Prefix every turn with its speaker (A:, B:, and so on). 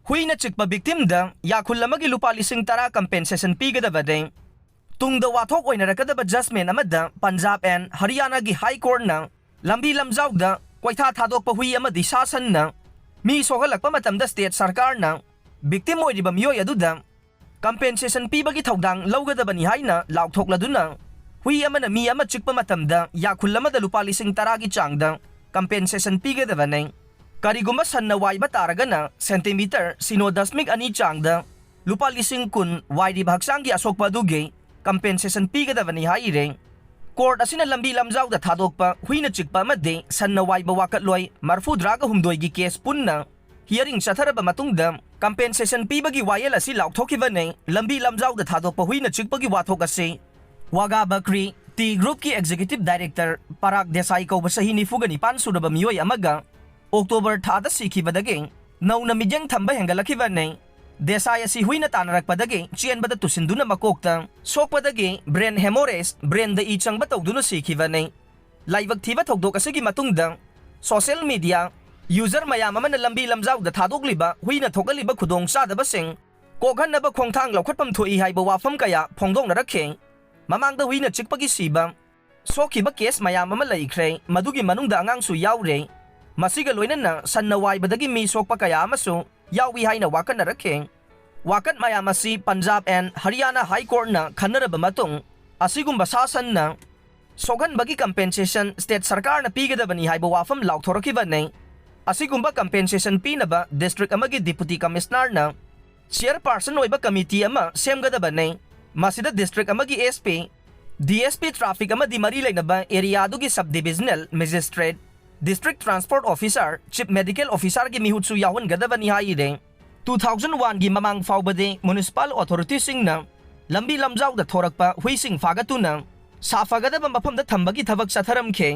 A: Hui na chikpa victimda yakul lamagi lupa 10,000 compensation pigadabadeng. Tungda wathok oinarakadaba judgment amada Punjab and Haryana gi High Court na lambi lamjaugda kwaitha thadokpa hui amadi sasan na mi sogalakpa matamda state sarkar na victim oiriba miyoi aduda compensation pibagi thaudang lawgadabani haina laukthokladuna hui amana mi ama chikpa matamda yakul amada lupa 10,000 gi changda compensation pigadabane. Kariguma sanna waiba taragana centimeter sinodasmik ani changda lupa 10,000 kun wairi bhaksangi asokpa duge compensation pigadabani haire. Court asina lambi lamjaw da thadokpa huina chikpa amade sanna waiba wakatloi marfudraga humdoi gi case punna hearing chatharaba matungda compensation pibagi wayel asi laukthokhibane lambi lamjaw da thadokpa huina chikpagi wathok ase Waga Bakri T Group ki Executive Director Parag Desai ko basahi ni Fugani Pansudaba miyoi amaga October thada sikhibadaging nauna midyang thamba hengalakibane Desai asi huina tanarakpadage chienbada tusinduna makokta sokpadage brain hemorrhage brain da ichang batawduna sikhibane laibag thiba thokdok asigi matungda social media user mayam amana lambi lamjaw da thadokliba huina thokaliba khudong sadabasing kokhanaba khongthang laukhatpam thoi haiba wafam kaya phongdong narakhe mamangda huina chikpagi siba sokhiba case mayam ama laikhre madugi manungda angang su yaure masiga loinana sanna waibadagi mi sokpa kaya amasu yawi haina wakan narakhe wakat mayam asi Punjab and Haryana High Court na khanaraba matung asigumba sasan na sokhan bagi compensation state sarkar na pigadabani haiba wafam laukthorakibane asigumba compensation pinaba district amagi deputy commissioner na chairperson oiba committee ama semgadabane masida district amagi SP DSP traffic amadi mari lainaba area dugi subdivisional magistrate District Transport Officer, Chief Medical Officer gi mihutsu yahon gadabani haire 2001 gi mamang faubade municipal authority sing na lambi lamjaw da thorakpa huising fagatuna safagadaba mafamda thambagi thabak satharam khe